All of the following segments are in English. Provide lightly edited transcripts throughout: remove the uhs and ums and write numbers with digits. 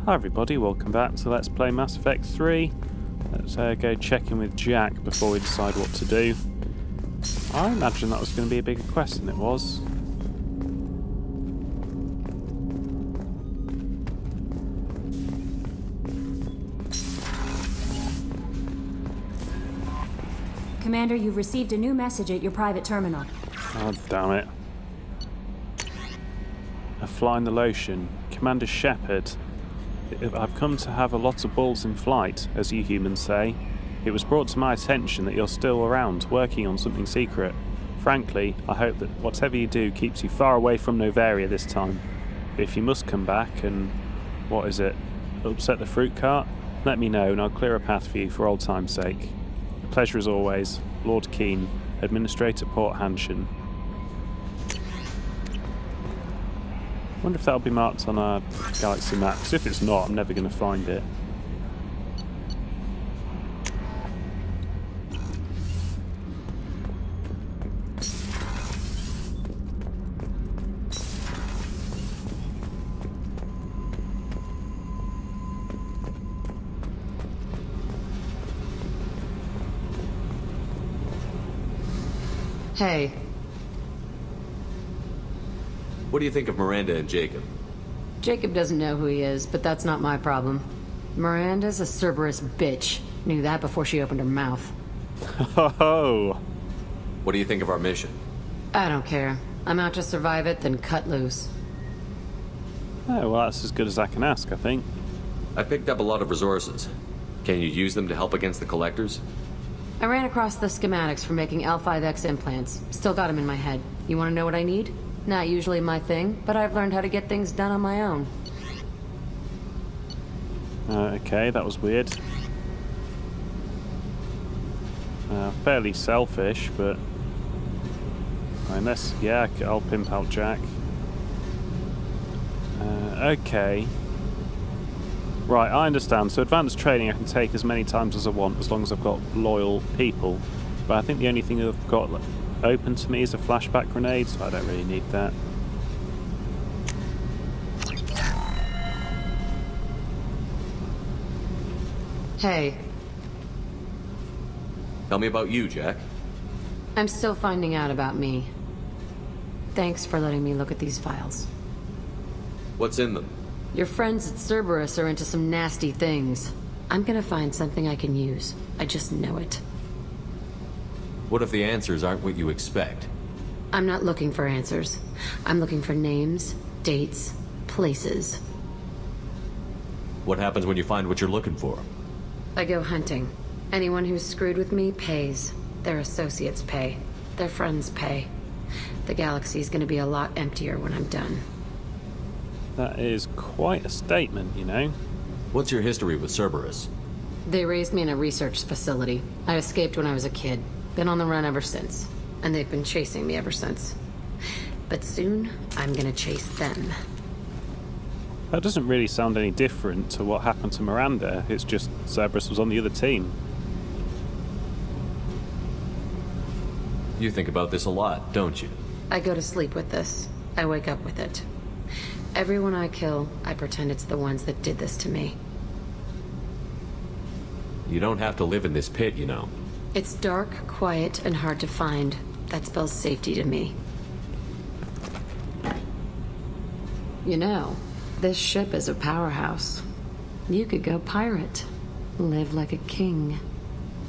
Hi everybody, welcome back to Let's Play Mass Effect 3. Let's go check in with Jack before we decide what to do. I imagine that was going to be a bigger quest than it was. Commander, you've received a new message at your private terminal. Oh, damn it. A fly in the lotion. Commander Shepard. I've come to have a lot of balls in flight, as you humans say. It was brought to my attention that you're still around, working on something secret. Frankly, I hope that whatever you do keeps you far away from Novaria this time. But if you must come back and... what is it? Upset the fruit cart? Let me know and I'll clear a path for you for old time's sake. A pleasure as always, Lord Keene, Administrator Port Hanshin. I wonder if that'll be marked on our galaxy map, because if it's not, I'm never going to find it. Hey. What do you think of Miranda and Jacob? Jacob doesn't know who he is, but that's not my problem. Miranda's a Cerberus bitch. Knew that before she opened her mouth. Oh. What do you think of our mission? I don't care. I'm out to survive it, then cut loose. Oh, well, that's as good as I can ask, I think. I picked up a lot of resources. Can you use them to help against the Collectors? I ran across the schematics for making L5X implants. Still got them in my head. You want to know what I need? Not usually my thing, but I've learned how to get things done on my own. Okay, that was weird. Fairly selfish, but... unless, yeah, I'll pimp out Jack. Okay. Right, I understand. So advanced training I can take as many times as I want, as long as I've got loyal people. But I think the only thing I've got open to me is a flashback grenade, so I don't really need that. Hey. Tell me about you, Jack. I'm still finding out about me. Thanks for letting me look at these files. What's in them? Your friends at Cerberus are into some nasty things. I'm gonna find something I can use. I just know it. What if the answers aren't what you expect? I'm not looking for answers. I'm looking for names, dates, places. What happens when you find what you're looking for? I go hunting. Anyone who's screwed with me pays. Their associates pay. Their friends pay. The galaxy's gonna be a lot emptier when I'm done. That is quite a statement, you know. What's your history with Cerberus? They raised me in a research facility. I escaped when I was a kid. Been on the run ever since. And they've been chasing me ever since. But soon, I'm gonna chase them. That doesn't really sound any different to what happened to Miranda. It's just Cerberus was on the other team. You think about this a lot, don't you? I go to sleep with this. I wake up with it. Everyone I kill, I pretend it's the ones that did this to me. You don't have to live in this pit, you know. It's dark, quiet, and hard to find. That spells safety to me. You know, this ship is a powerhouse. You could go pirate. Live like a king.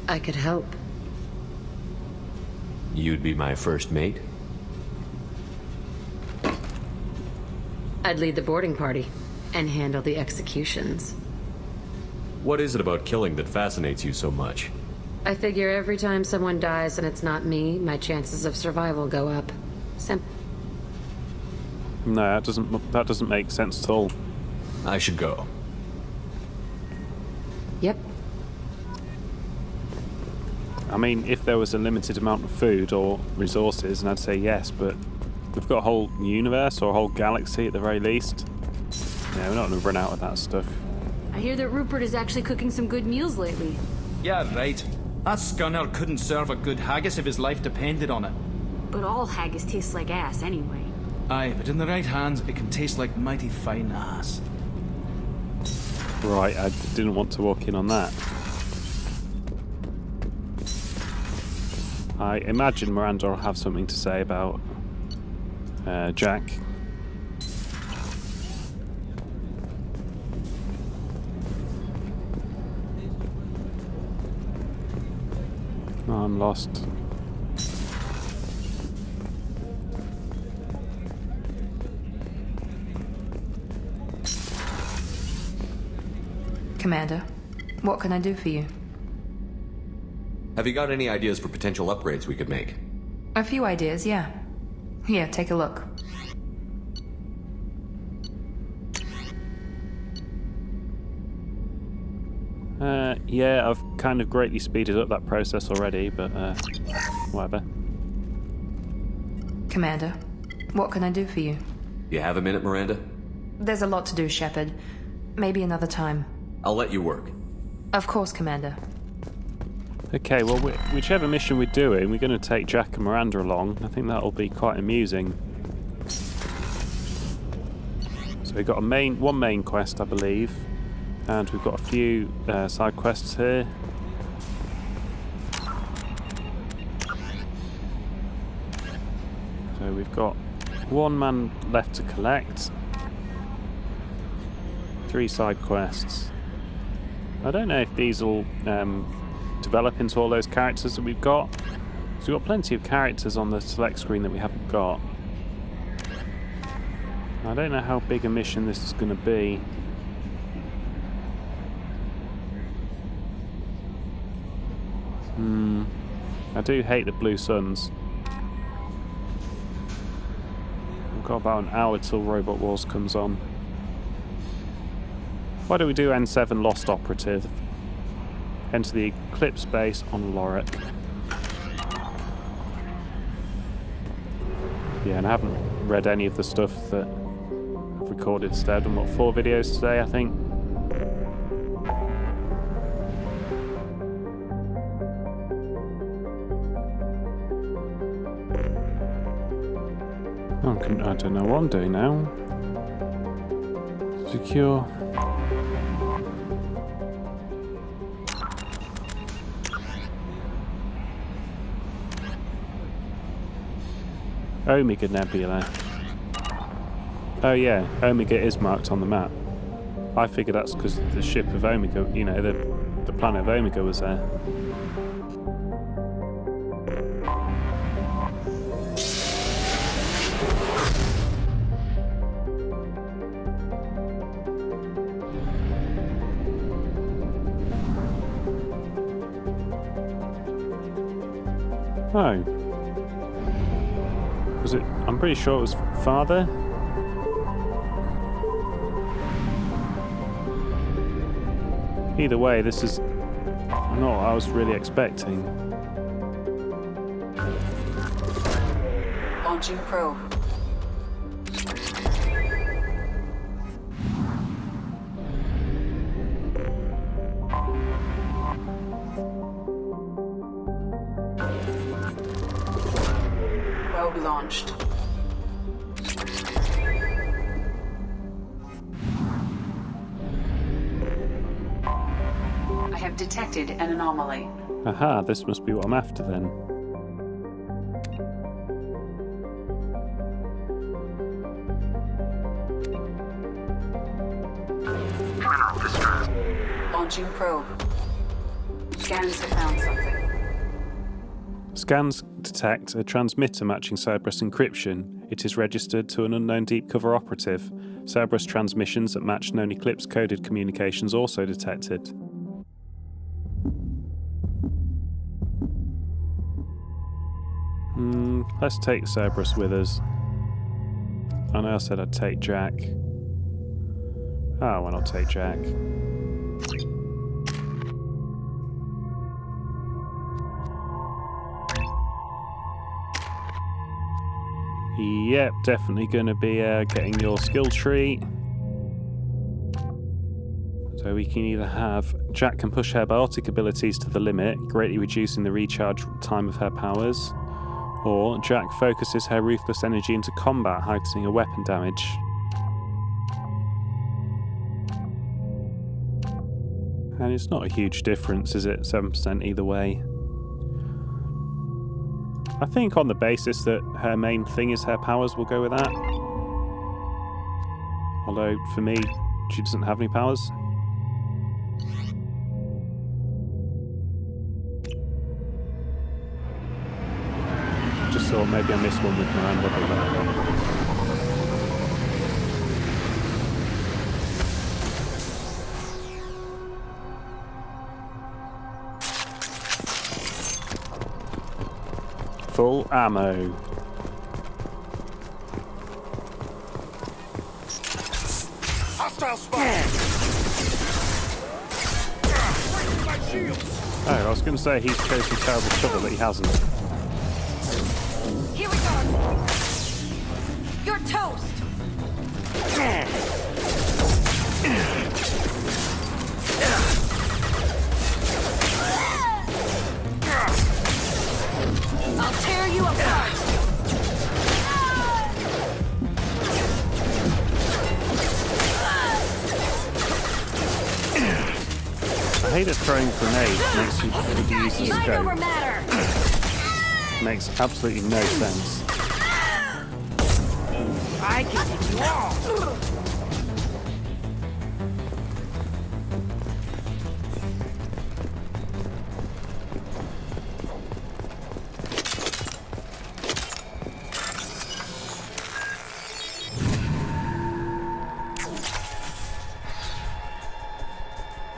I could help. You'd be my first mate? I'd lead the boarding party and handle the executions. What is it about killing that fascinates you so much? I figure every time someone dies and it's not me, my chances of survival go up. No, that doesn't make sense at all. I should go. Yep. I mean, if there was a limited amount of food or resources, and I'd say yes, but we've got a whole universe or a whole galaxy at the very least. Yeah, we're not going to run out of that stuff. I hear that Rupert is actually cooking some good meals lately. Yeah, right. That scunner couldn't serve a good haggis if his life depended on it. But all haggis tastes like ass anyway. Aye, but in the right hands, it can taste like mighty fine ass. Right, I didn't want to walk in on that. I imagine Miranda will have something to say about Jack. Oh, I'm lost. Commander, what can I do for you? Have you got any ideas for potential upgrades we could make? A few ideas, yeah. Here, take a look. Yeah, I've kind of greatly speeded up that process already, but whatever. Commander, what can I do for you? You have a minute, Miranda? There's a lot to do, Shepard. Maybe another time. I'll let you work. Of course, Commander. Okay, well, whichever mission we're doing, we're going to take Jack and Miranda along. I think that'll be quite amusing. So we've got one main quest, I believe, and we've got a few side quests here. So we've got one man left to collect, 3 side quests. I don't know if these will develop into all those characters that we've got. So we've got plenty of characters on the select screen that we haven't got. I don't know how big a mission this is going to be. I do hate the blue suns. We've got about an hour till Robot Wars comes on. Why don't we do N7 Lost Operative? Enter the Eclipse base on Lorik. Yeah, and I haven't read any of the stuff that I've recorded instead. I've got 4 videos today, I think. I don't know what I'm doing now. Secure. Omega Nebula. Oh yeah, Omega is marked on the map. I figured that's because the ship of Omega, you know, the planet of Omega was there. Oh. Was it? I'm pretty sure it was Father. Either way, this is not what I was really expecting. Launching probe. Probe launched. I have detected an anomaly. Aha, this must be what I'm after then. Launching probe. Scans have found something. Scans detect a transmitter matching Cerberus encryption. It is registered to an unknown deep cover operative. Cerberus transmissions that match known Eclipse coded communications also detected. Let's take Cerberus with us. I know I said I'd take Jack. Ah, why not take Jack? Yep, definitely going to be getting your skill tree. So we can either have Jack can push her biotic abilities to the limit, greatly reducing the recharge time of her powers, or Jack focuses her ruthless energy into combat, heightening her weapon damage. And it's not a huge difference, is it? 7% either way. I think on the basis that her main thing is her powers, we'll go with that. Although, for me, she doesn't have any powers. Just thought maybe I missed one with Miranda, but whatever. Full ammo. Hostile spot. Oh, I was going to say he's chosen terrible cover, but he hasn't. Here we go. You're toast. I'll tear you apart. I hate that throwing grenades makes you could use the Mind over scope. matter. Makes absolutely no sense. I can take you all.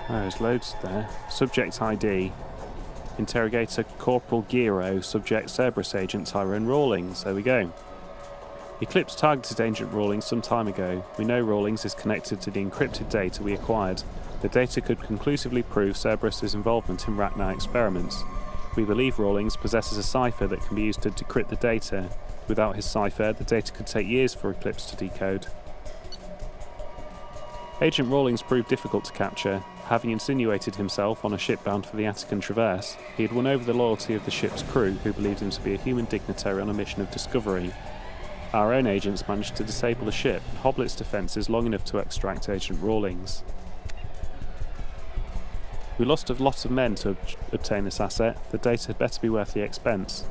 Oh, there's loads there. Subject ID. Interrogator Corporal Giro, Subject Cerberus Agent Tyrone Rawlings. There we go. Eclipse targeted Agent Rawlings some time ago. We know Rawlings is connected to the encrypted data we acquired. The data could conclusively prove Cerberus's involvement in Rachni experiments. We believe Rawlings possesses a cipher that can be used to decrypt the data. Without his cipher, the data could take years for Eclipse to decode. Agent Rawlings proved difficult to capture. Having insinuated himself on a ship bound for the Attican Traverse, he had won over the loyalty of the ship's crew, who believed him to be a human dignitary on a mission of discovery. Our own agents managed to disable the ship and hobble its defences long enough to extract Agent Rawlings. We lost a lot of men to obtain this asset. The data had better be worth the expense.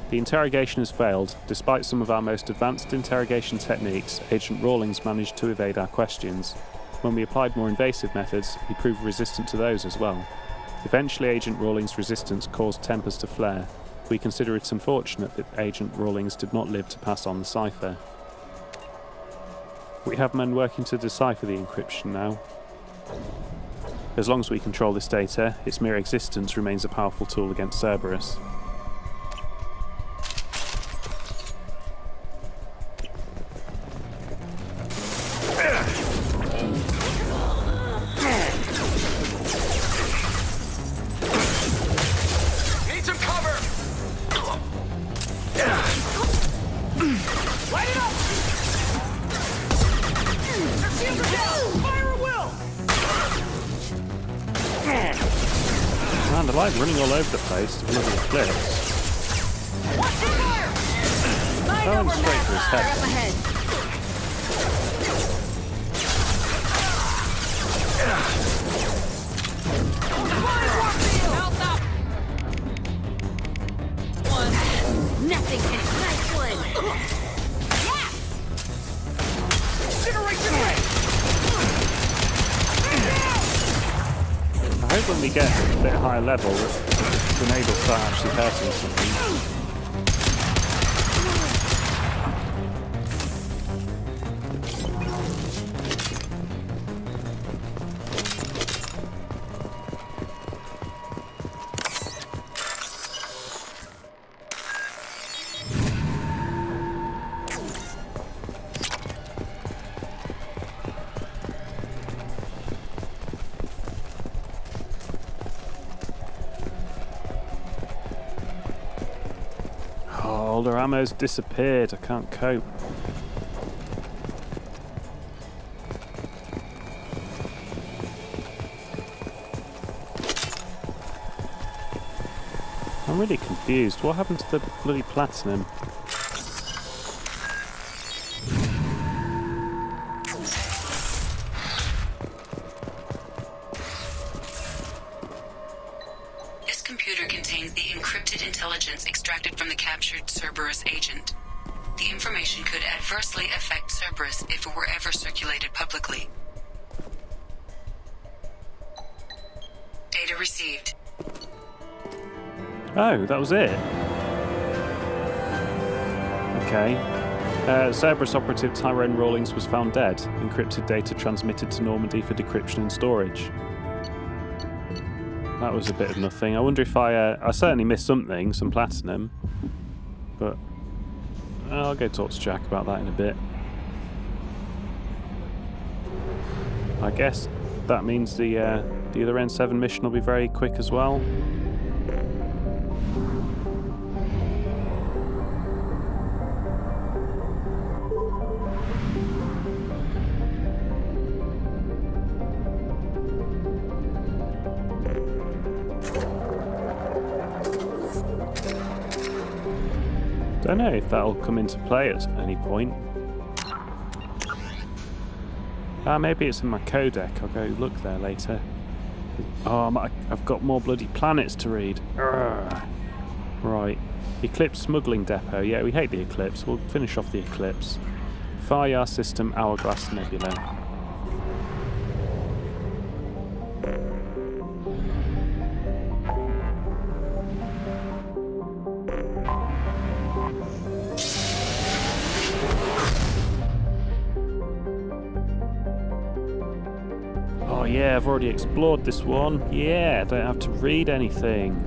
The interrogation has failed. Despite some of our most advanced interrogation techniques, Agent Rawlings managed to evade our questions. When we applied more invasive methods, he proved resistant to those as well. Eventually, Agent Rawlings' resistance caused tempers to flare. We consider it unfortunate that Agent Rawlings did not live to pass on the cipher. We have men working to decipher the encryption now. As long as we control this data, its mere existence remains a powerful tool against Cerberus. Need some cover. Light it up. Their shields are down. Fire at will. Man, they're like running all over the place to deliver the clips. Watch the fire. Mind That over one's straight for his matter. head. Up ahead. Mouth up. Nothing can. Nice one. Yes. Generation ready. I hope when we get a bit higher level, the grenade will start actually hurting something. All their ammo's disappeared. I can't cope. I'm really confused. What happened to the bloody platinum? intelligence extracted from the captured Cerberus agent. The information could adversely affect Cerberus if it were ever circulated publicly. Data received. Oh, that was it. Okay. Cerberus operative Tyrone Rawlings was found dead. Encrypted data transmitted to Normandy for decryption and storage. That was a bit of nothing. I wonder if I certainly missed something, some platinum. But I'll go talk to Jack about that in a bit. I guess that means the other N7 mission will be very quick as well. Don't know if that'll come into play at any point. Maybe it's in my codec. I'll go look there later. Oh, I've got more bloody planets to read. Urgh. Right. Eclipse Smuggling Depot. Yeah, we hate the Eclipse. We'll finish off the Eclipse. Fire System Hourglass Nebula. Oh yeah, I've already explored this one. Yeah, I don't have to read anything.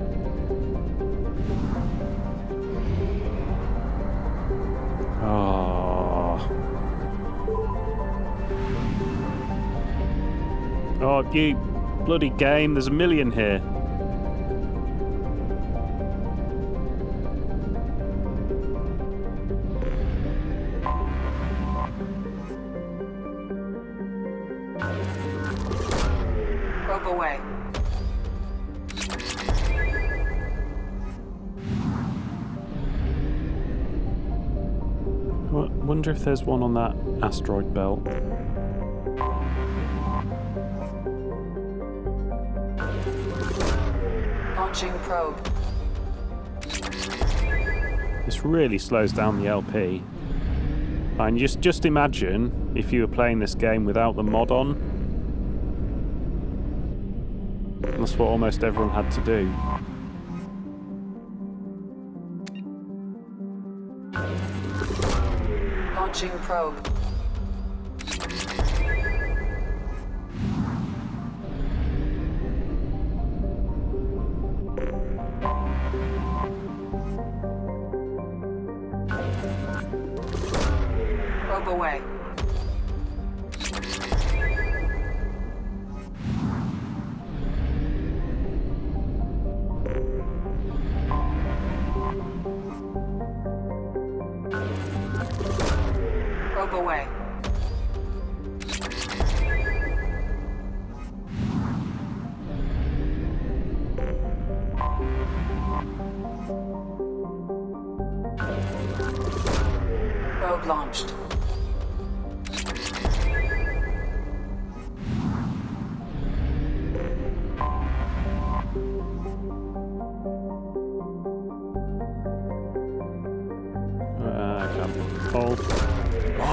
Oh, you bloody game, there's a million here. Probe away. Wonder if there's one on that asteroid belt. Launching probe. This really slows down the LP. And just imagine if you were playing this game without the mod on. That's what almost everyone had to do. Launching probe. Probe away. Probe away. Probe launched.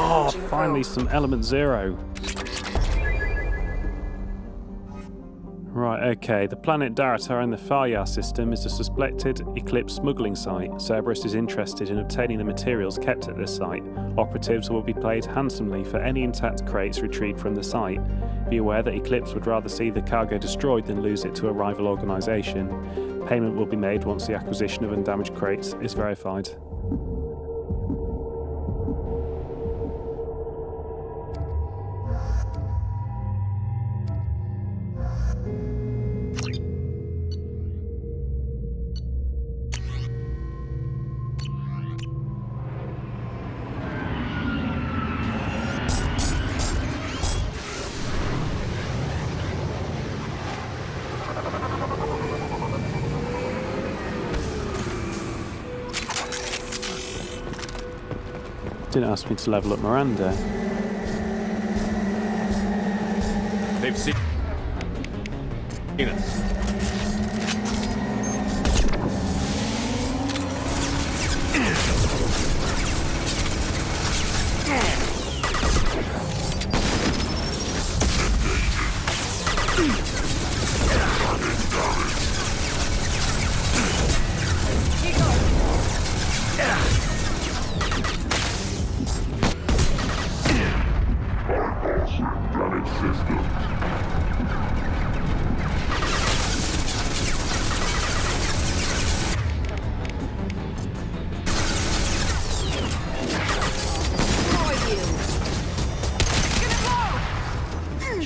Oh, finally some element zero. Right, okay. The planet Daratar in the Faryar system is a suspected Eclipse smuggling site. Cerberus is interested in obtaining the materials kept at this site. Operatives will be paid handsomely for any intact crates retrieved from the site. Be aware that Eclipse would rather see the cargo destroyed than lose it to a rival organisation. Payment will be made once the acquisition of undamaged crates is verified. Didn't ask me to level up Miranda. They've seen us.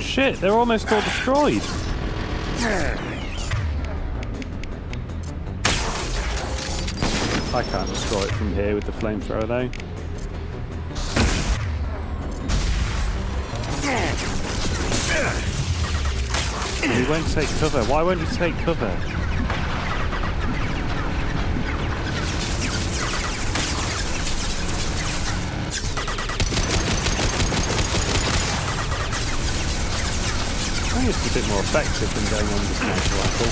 Shit, they're almost all destroyed. I can't destroy it from here with the flamethrower though. He won't take cover. Why won't he take cover? I think it's a bit more effective than going on with the sniper rifle.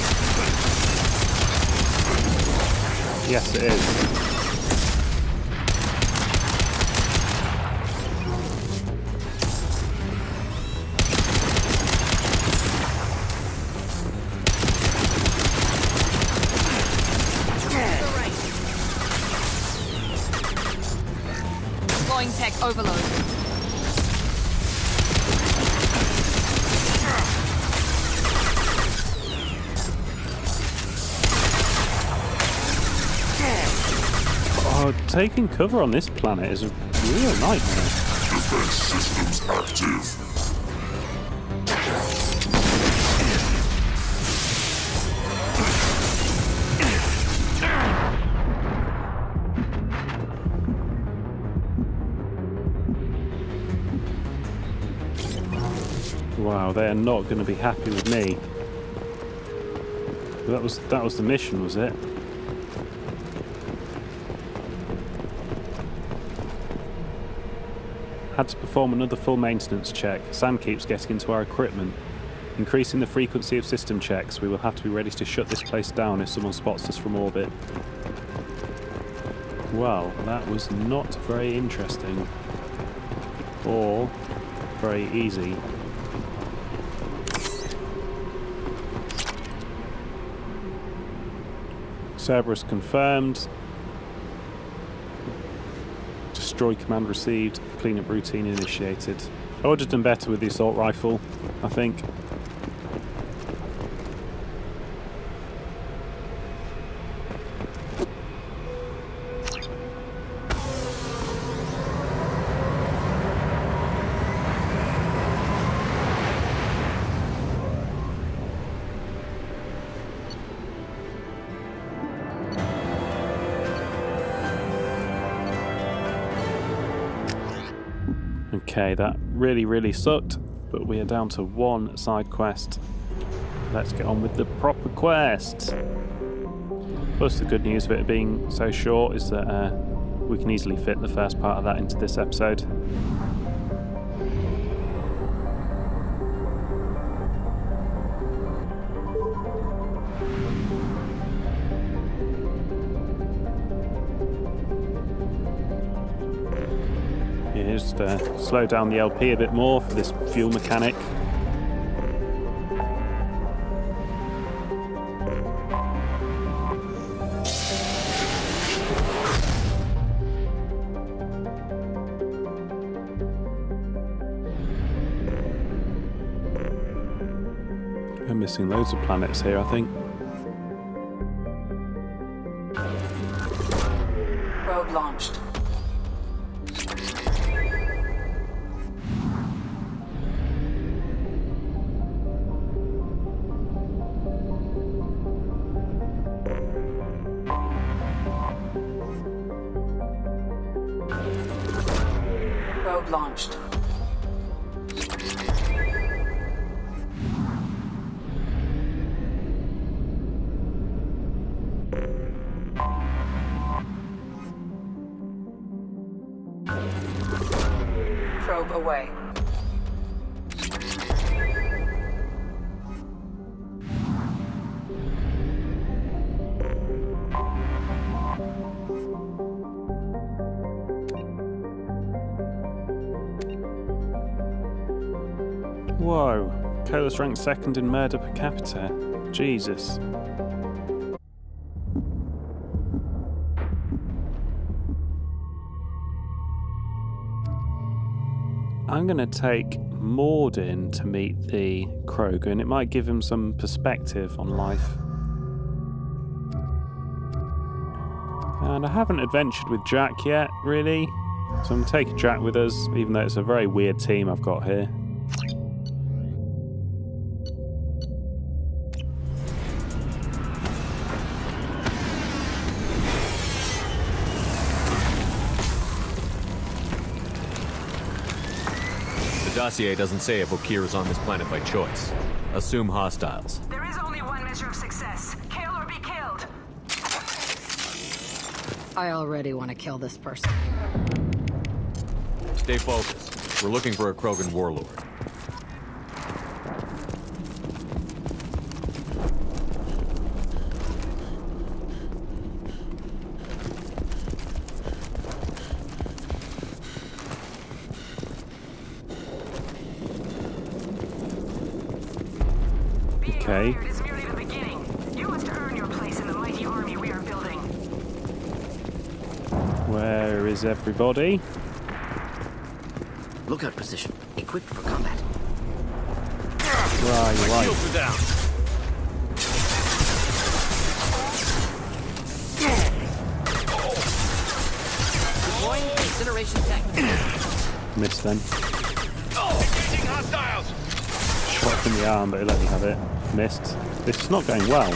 Yes, it is. Deploying tech overload. Oh, taking cover on this planet is a real nightmare. Defense systems active. Wow, they are not going to be happy with me. That was the mission, was it? Had to perform another full maintenance check. Sam keeps getting into our equipment. Increasing the frequency of system checks, we will have to be ready to shut this place down if someone spots us from orbit. Well, that was not very interesting. Or very easy. Cerberus confirmed. Destroy command received. Cleanup routine initiated. I would have done better with the assault rifle, I think. Okay, that really sucked, but we are down to one side quest. Let's get on with the proper quest. Plus, the good news of it being so short is that we can easily fit the first part of that into this episode. Just slow down the LP a bit more for this fuel mechanic. We're missing loads of planets here, I think. Probe launched. Probe launched. Probe away. Whoa. Colas ranked second in murder per capita. Jesus. I'm going to take Morden to meet the Krogan. It might give him some perspective on life. And I haven't adventured with Jack yet, really. So I'm taking Jack with us, even though it's a very weird team I've got here. The dossier doesn't say if Okeer is on this planet by choice. Assume hostiles. There is only one measure of success. Kill or be killed. I already want to kill this person. Stay focused. We're looking for a Krogan warlord. Okay. It is merely the beginning. You must earn your place in the mighty army we are building. Where is everybody? Lookout position. Equipped for combat. Right, right. Shields are down. Deploying incineration tank. Missed then. Engaging hostiles. Shot in the arm, but it let me have it. Missed. This is not going well.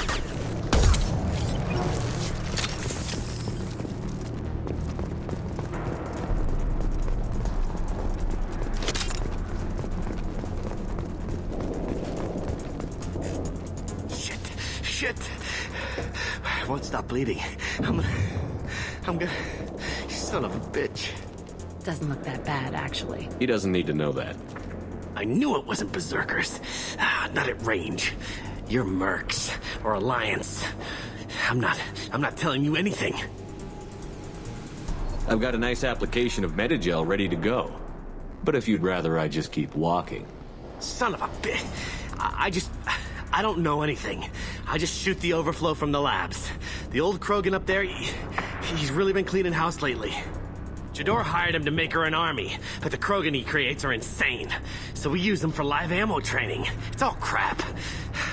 Shit. I won't stop bleeding. I'm gonna... You son of a bitch. Doesn't look that bad, actually. He doesn't need to know that. I knew it wasn't berserkers. Not at range. You're mercs or Alliance. I'm not telling you anything. I've got a nice application of Metagel ready to go. But if you'd rather I just keep walking. Son of a bitch. I don't know anything. I just shoot the overflow from the labs. The old Krogan up there, he's really been cleaning house lately. Jador hired him to make her an army, but the Krogan he creates are insane. So we use them for live ammo training. It's all crap.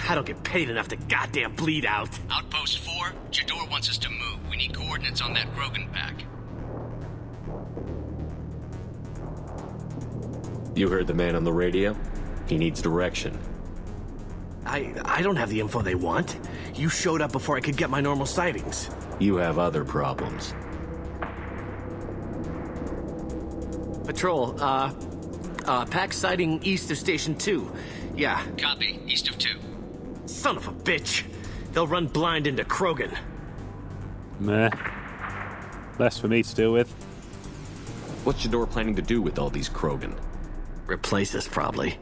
I don't get paid enough to goddamn bleed out. Outpost 4, Jador wants us to move. We need coordinates on that Krogan pack. You heard the man on the radio? He needs direction. I don't have the info they want. You showed up before I could get my normal sightings. You have other problems. Patrol, pack sighting east of Station 2. Yeah. Copy, east of 2. Son of a bitch. They'll run blind into Krogan. Meh. Less for me to deal with. What's Jador planning to do with all these Krogan? Replace us, probably.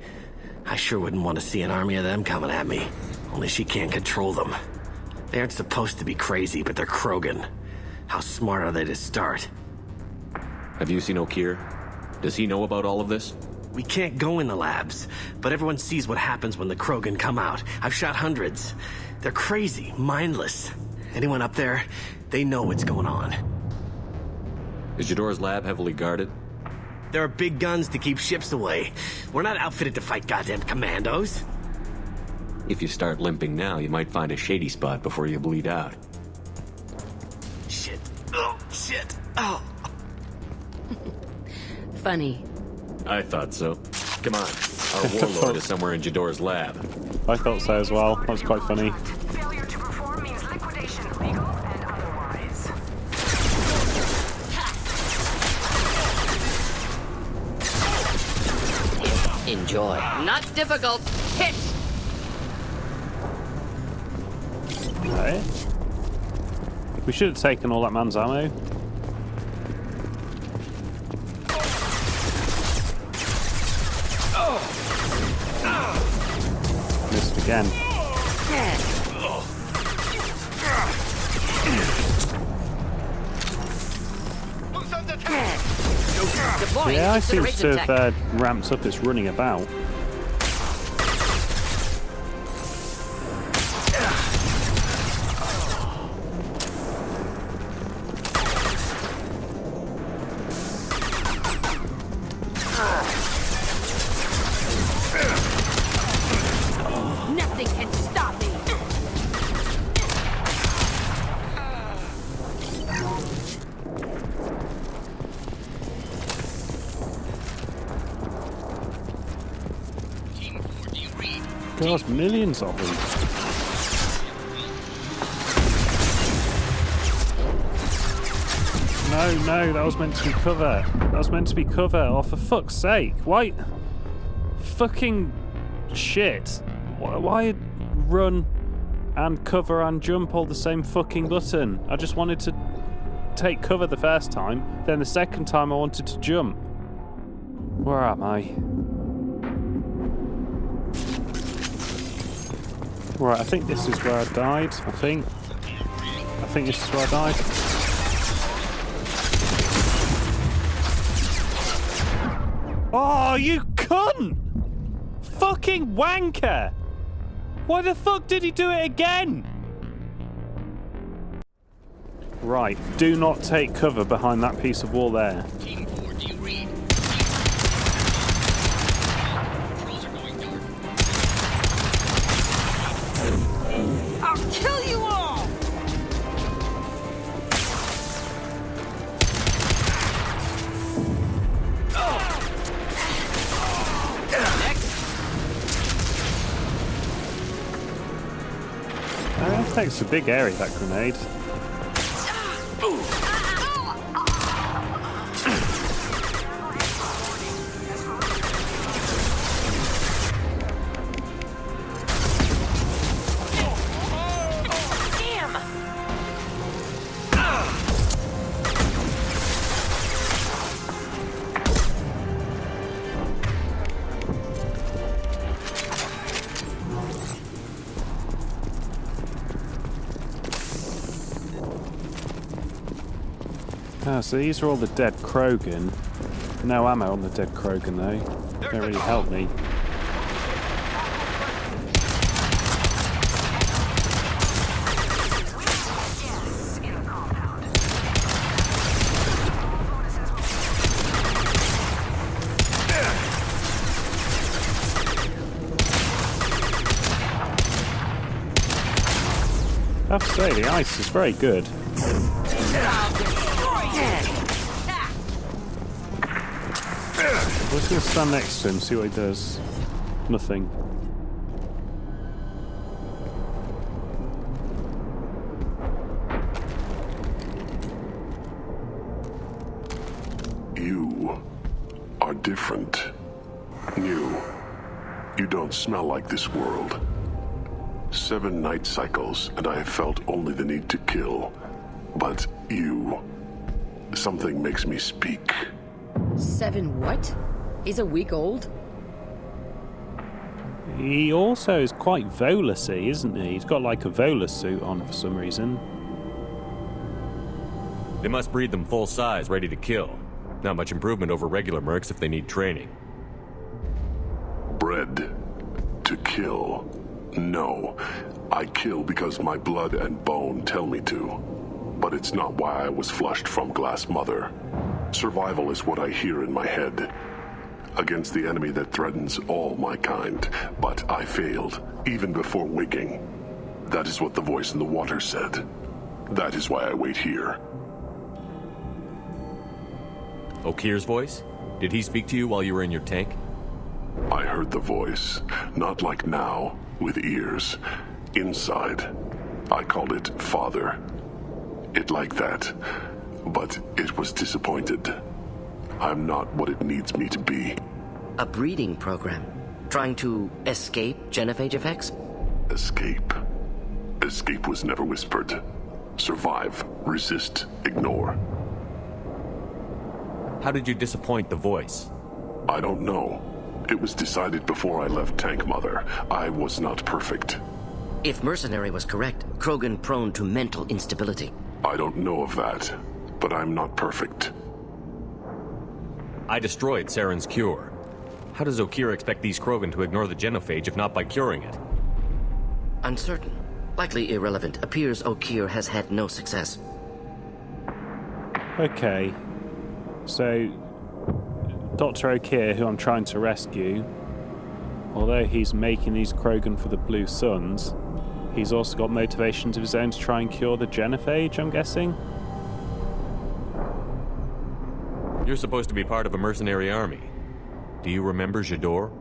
I sure wouldn't want to see an army of them coming at me. Only she can't control them. They aren't supposed to be crazy, but they're Krogan. How smart are they to start? Have you seen Okeer? Does he know about all of this? We can't go in the labs, but everyone sees what happens when the Krogan come out. I've shot hundreds. They're crazy, mindless. Anyone up there, they know what's going on. Is Jador's lab heavily guarded? There are big guns to keep ships away. We're not outfitted to fight goddamn commandos. If you start limping now, you might find a shady spot before you bleed out. Shit. Oh, shit. Oh. Funny. I thought so. Come on. Our warlord is somewhere in Jador's lab. I thought so as well. That was quite funny. Failure to perform means liquidation, legal and otherwise. Enjoy. Not difficult. Hit! Okay. We should have taken all that man's ammo. Missed again. Yeah, I seem to have ramped up his running about. There's millions of them. No, that was meant to be cover. That was meant to be cover. Oh, for fuck's sake. Why? Fucking shit. Why run and cover and jump all the same fucking button? I just wanted to take cover the first time, then the second time I wanted to jump. Where am I? Right, I think this is where I died. I think this is where I died. Oh, you cunt! Fucking wanker! Why the fuck did he do it again? Right, do not take cover behind that piece of wall there. Team 4, do you read? Controls are going dark. I'll kill you all! That takes a big area, that grenade. So these are all the dead Krogan. No ammo on the dead Krogan though. Don't really help me. I have to say, the ice is very good. I'm just going to stand next to him, see what he does. Nothing. You are different. New. You don't smell like this world. 7 night cycles, and I have felt only the need to kill. But you... something makes me speak. 7 what? He's a week old? He also is quite Volusy, isn't he? He's got like a Volus suit on for some reason. They must breed them full size, ready to kill. Not much improvement over regular mercs if they need training. Bred to kill. No. I kill because my blood and bone tell me to. But it's not why I was flushed from Glass Mother. Survival is what I hear in my head. Against the enemy that threatens all my kind. But I failed, even before waking. That is what the voice in the water said. That is why I wait here. Okeer's voice? Did he speak to you while you were in your tank? I heard the voice. Not like now, with ears. Inside. I called it Father. It like that. But it was disappointed. I'm not what it needs me to be. A breeding program? Trying to escape genophage effects? Escape. Escape was never whispered. Survive, resist, ignore. How did you disappoint the voice? I don't know. It was decided before I left Tank Mother. I was not perfect. If Mercenary was correct, Krogan prone to mental instability. I don't know of that, but I'm not perfect. I destroyed Saren's cure. How does Okeer expect these Krogan to ignore the genophage if not by curing it? Uncertain. Likely irrelevant. Appears Okeer has had no success. Okay. So, Dr. Okeer, who I'm trying to rescue, although he's making these Krogan for the Blue Suns, he's also got motivations of his own to try and cure the genophage, I'm guessing? You're supposed to be part of a mercenary army. Do you remember Jador?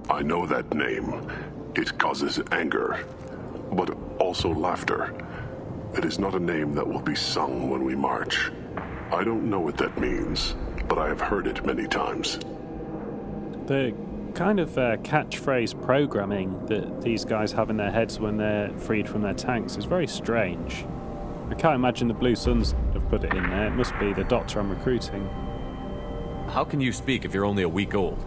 I know that name. It causes anger, but also laughter. It is not a name that will be sung when we march. I don't know what that means, but I have heard it many times. The kind of catchphrase programming that these guys have in their heads when they're freed from their tanks is very strange. I can't imagine the Blue Suns have put it in there. It must be the doctor I'm recruiting. How can you speak if you're only a week old?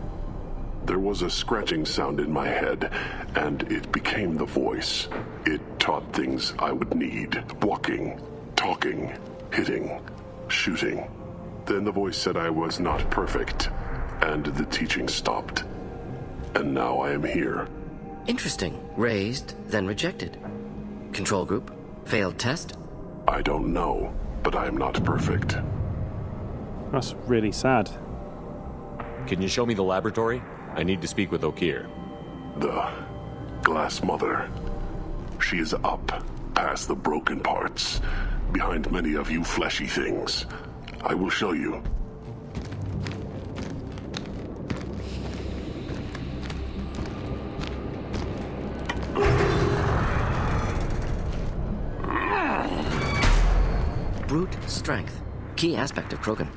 There was a scratching sound in my head, and it became the voice. It taught things I would need. Walking, talking, hitting, shooting. Then the voice said I was not perfect, and the teaching stopped. And now I am here. Interesting. Raised, then rejected. Control group? Failed test? I don't know, but I am not perfect. That's really sad. Can you show me the laboratory? I need to speak with Okeer. The Glass Mother. She is up, past the broken parts, behind many of you fleshy things. I will show you. Brute strength. Key aspect of Krogan.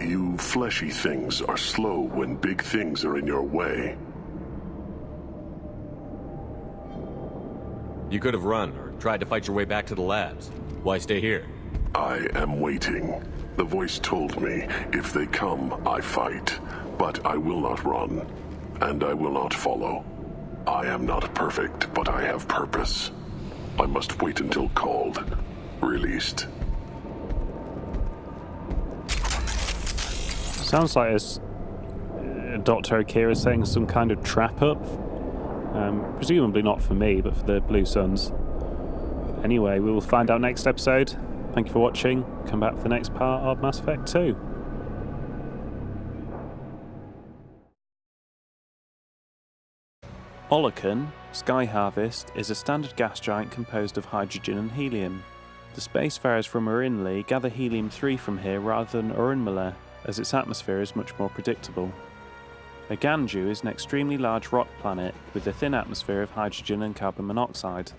You fleshy things are slow when big things are in your way. You could have run or tried to fight your way back to the labs. Why stay here? I am waiting. The voice told me, if they come, I fight. But I will not run, and I will not follow. I am not perfect, but I have purpose. I must wait until called, released. Sounds like Dr. Okeer is setting some kind of trap up. Presumably not for me, but for the Blue Suns. Anyway, we will find out next episode. Thank you for watching. Come back for the next part of Mass Effect 2. Olocan, Sky Harvest, is a standard gas giant composed of hydrogen and helium. The spacefarers from Urinli gather helium-3 from here rather than Urunmila, as its atmosphere is much more predictable. Riagu is an extremely large rock planet with a thin atmosphere of hydrogen and carbon monoxide.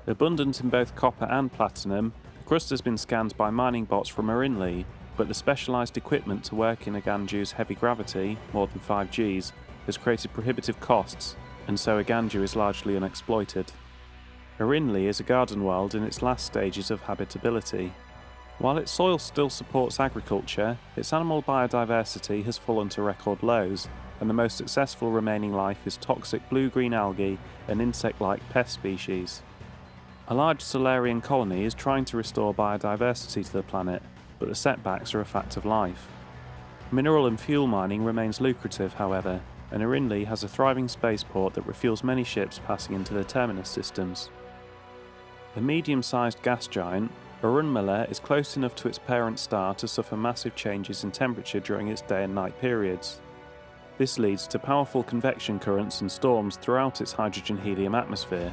Abundant in both copper and platinum, the crust has been scanned by mining bots from Urinli, but the specialised equipment to work in Riagu's heavy gravity, more than 5 Gs, has created prohibitive costs, and so Riagu is largely unexploited. Urinli is a garden world in its last stages of habitability. While its soil still supports agriculture, its animal biodiversity has fallen to record lows, and the most successful remaining life is toxic blue-green algae and insect-like pest species. A large Solarian colony is trying to restore biodiversity to the planet, but the setbacks are a fact of life. Mineral and fuel mining remains lucrative, however, and Urinli has a thriving spaceport that refuels many ships passing into the terminus systems. A medium-sized gas giant, Urunmila is close enough to its parent star to suffer massive changes in temperature during its day and night periods. This leads to powerful convection currents and storms throughout its hydrogen-helium atmosphere.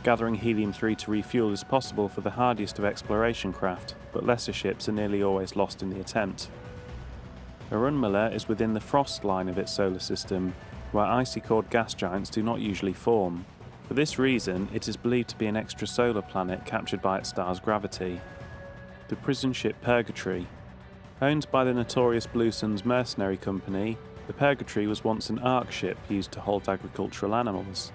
Gathering helium-3 to refuel is possible for the hardiest of exploration craft, but lesser ships are nearly always lost in the attempt. Urunmila is within the frost line of its solar system, where icy-cored gas giants do not usually form. For this reason, it is believed to be an extrasolar planet captured by its star's gravity. The prison ship Purgatory. Owned by the notorious Blue Suns mercenary company, the Purgatory was once an ark ship used to hold agricultural animals.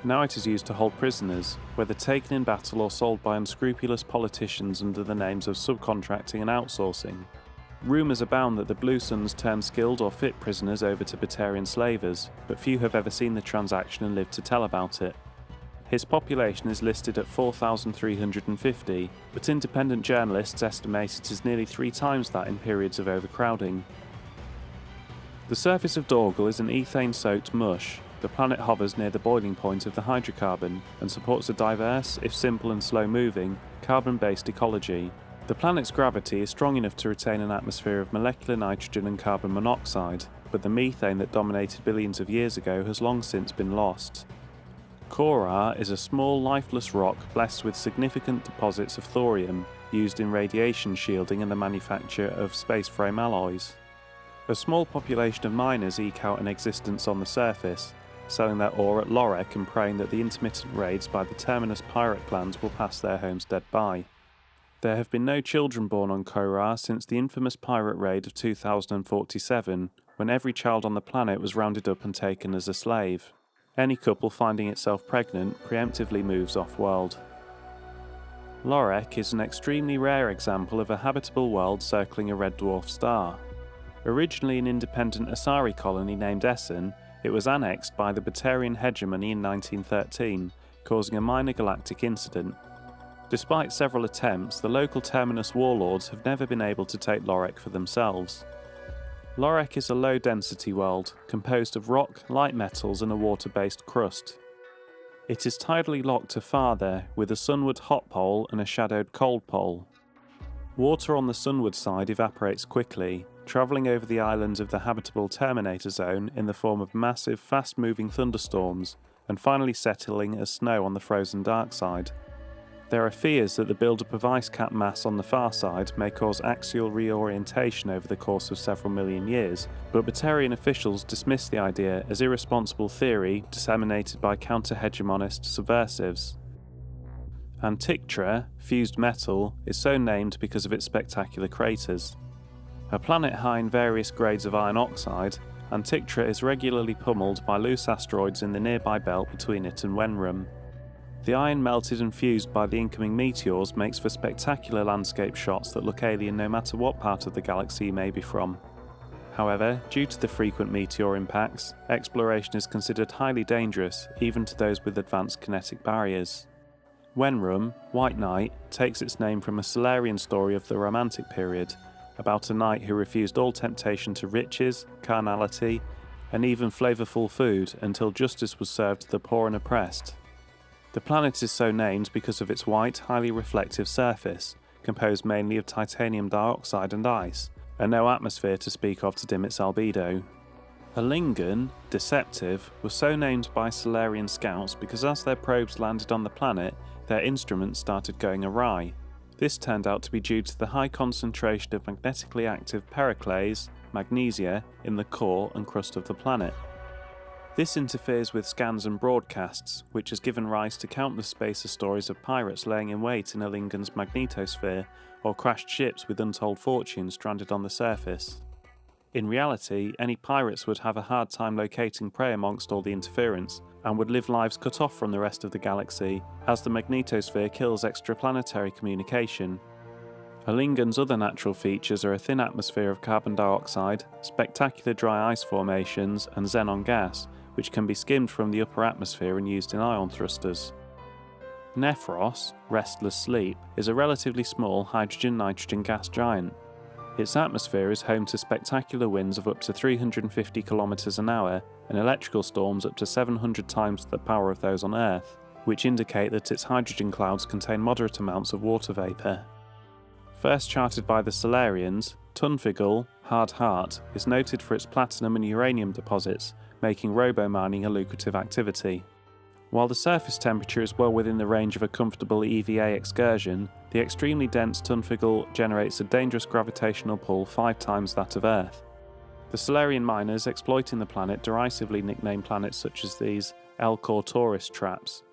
Now it is used to hold prisoners, whether taken in battle or sold by unscrupulous politicians under the names of subcontracting and outsourcing. Rumours abound that the Blue Suns turn skilled or fit prisoners over to Batarian slavers, but few have ever seen the transaction and lived to tell about it. His population is listed at 4,350, but independent journalists estimate it is nearly 3 times that in periods of overcrowding. The surface of Dorgal is an ethane-soaked mush. The planet hovers near the boiling point of the hydrocarbon and supports a diverse, if simple and slow-moving, carbon-based ecology. The planet's gravity is strong enough to retain an atmosphere of molecular nitrogen and carbon monoxide, but the methane that dominated billions of years ago has long since been lost. Korar is a small, lifeless rock blessed with significant deposits of thorium used in radiation shielding and the manufacture of space frame alloys. A small population of miners eke out an existence on the surface, selling their ore at Lorek and praying that the intermittent raids by the Terminus pirate clans will pass their homestead by. There have been no children born on Korar since the infamous pirate raid of 2047, when every child on the planet was rounded up and taken as a slave. Any couple finding itself pregnant preemptively moves off-world. Lorek is an extremely rare example of a habitable world circling a red dwarf star. Originally an independent Asari colony named Essen, it was annexed by the Batarian hegemony in 1913, causing a minor galactic incident. Despite several attempts, the local Terminus warlords have never been able to take Lorek for themselves. Lorek is a low-density world, composed of rock, light metals and a water-based crust. It is tidally locked to farther, with a sunward hot pole and a shadowed cold pole. Water on the sunward side evaporates quickly, travelling over the islands of the habitable Terminator Zone in the form of massive, fast-moving thunderstorms, and finally settling as snow on the frozen dark side. There are fears that the build-up of ice cap mass on the far side may cause axial reorientation over the course of several million years, but Batarian officials dismiss the idea as irresponsible theory disseminated by counter-hegemonist subversives. Antikythera, fused metal, is so named because of its spectacular craters. A planet high in various grades of iron oxide, Antikythera is regularly pummeled by loose asteroids in the nearby belt between it and Wenrum. The iron melted and fused by the incoming meteors makes for spectacular landscape shots that look alien no matter what part of the galaxy you may be from. However, due to the frequent meteor impacts, exploration is considered highly dangerous, even to those with advanced kinetic barriers. Wenrum, White Knight, takes its name from a Solarian story of the Romantic period, about a knight who refused all temptation to riches, carnality, and even flavourful food until justice was served to the poor and oppressed. The planet is so named because of its white, highly reflective surface, composed mainly of titanium dioxide and ice, and no atmosphere to speak of to dim its albedo. Alingan, Deceptive, was so named by Solarian scouts because as their probes landed on the planet, their instruments started going awry. This turned out to be due to the high concentration of magnetically active periclase, magnesia, in the core and crust of the planet. This interferes with scans and broadcasts, which has given rise to countless spacer stories of pirates laying in wait in Alingan's magnetosphere, or crashed ships with untold fortunes stranded on the surface. In reality, any pirates would have a hard time locating prey amongst all the interference, and would live lives cut off from the rest of the galaxy, as the magnetosphere kills extraplanetary communication. Alingan's other natural features are a thin atmosphere of carbon dioxide, spectacular dry ice formations, and xenon gas, which can be skimmed from the upper atmosphere and used in ion thrusters. Nephros, Restless Sleep, is a relatively small hydrogen-nitrogen gas giant. Its atmosphere is home to spectacular winds of up to 350 km an hour and electrical storms up to 700 times the power of those on Earth, which indicate that its hydrogen clouds contain moderate amounts of water vapour. First charted by the Solarians, Tunfigal, Hard Heart, is noted for its platinum and uranium deposits, making robo-mining a lucrative activity. While the surface temperature is well within the range of a comfortable EVA excursion, the extremely dense Tunfigal generates a dangerous gravitational pull 5 times that of Earth. The Solarian miners exploiting the planet derisively nickname planets such as these Elcor tourist traps.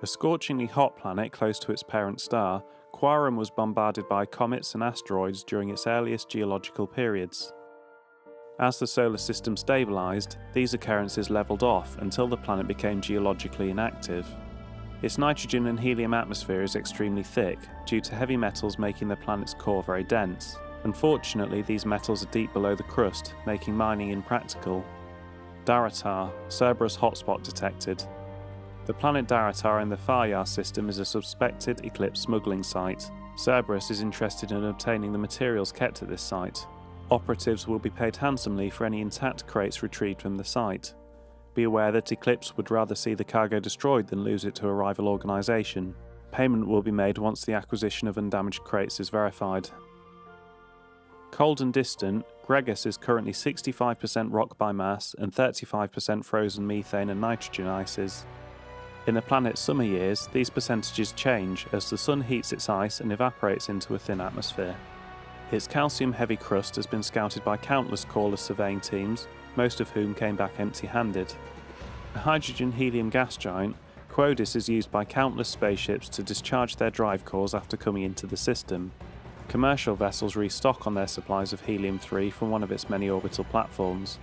A scorchingly hot planet close to its parent star, Quarum was bombarded by comets and asteroids during its earliest geological periods. As the solar system stabilised, these occurrences levelled off until the planet became geologically inactive. Its nitrogen and helium atmosphere is extremely thick, due to heavy metals making the planet's core very dense. Unfortunately, these metals are deep below the crust, making mining impractical. Daratar, Cerberus hotspot detected. The planet Daratar in the Faryar system is a suspected Eclipse smuggling site. Cerberus is interested in obtaining the materials kept at this site. Operatives will be paid handsomely for any intact crates retrieved from the site. Be aware that Eclipse would rather see the cargo destroyed than lose it to a rival organisation. Payment will be made once the acquisition of undamaged crates is verified. Cold and distant, Gregus is currently 65% rock by mass and 35% frozen methane and nitrogen ices. In the planet's summer years, these percentages change as the sun heats its ice and evaporates into a thin atmosphere. Its calcium-heavy crust has been scouted by countless Corliss surveying teams, most of whom came back empty-handed. A hydrogen-helium gas giant, Quodus is used by countless spaceships to discharge their drive cores after coming into the system. Commercial vessels restock on their supplies of helium-3 from one of its many orbital platforms.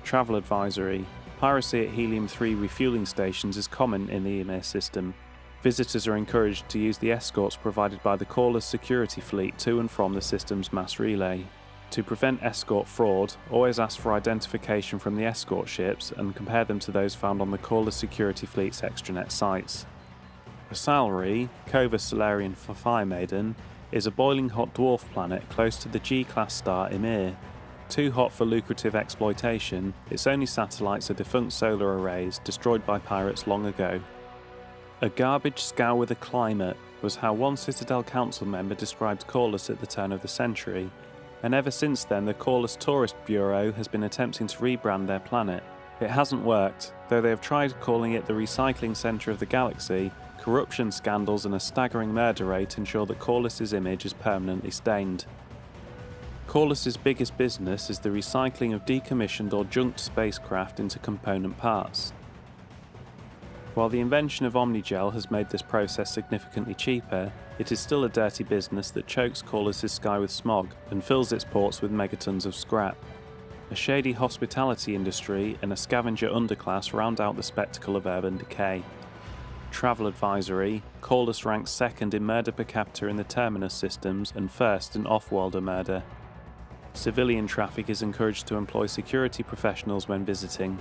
Travel advisory. Piracy at helium-3 refueling stations is common in the Ymir system. Visitors are encouraged to use the escorts provided by the Corliss security fleet to and from the system's mass relay. To prevent escort fraud, always ask for identification from the escort ships and compare them to those found on the Corliss security fleet's extranet sites. Osalri, Cova Solarian for Fire Maiden, is a boiling hot dwarf planet close to the G-class star Ymir. Too hot for lucrative exploitation, its only satellites are defunct solar arrays destroyed by pirates long ago. A garbage scow with a climate was how one Citadel Council member described Corliss at the turn of the century, and ever since then the Corliss Tourist Bureau has been attempting to rebrand their planet. It hasn't worked, though they have tried calling it the recycling centre of the galaxy. Corruption scandals and a staggering murder rate ensure that Corliss's image is permanently stained. Corliss's biggest business is the recycling of decommissioned or junked spacecraft into component parts. While the invention of Omnigel has made this process significantly cheaper, it is still a dirty business that chokes Corliss's sky with smog and fills its ports with megatons of scrap. A shady hospitality industry and a scavenger underclass round out the spectacle of urban decay. Travel advisory, Corliss ranks second in murder per capita in the Terminus systems and first in off-worlder murder. Civilian traffic is encouraged to employ security professionals when visiting.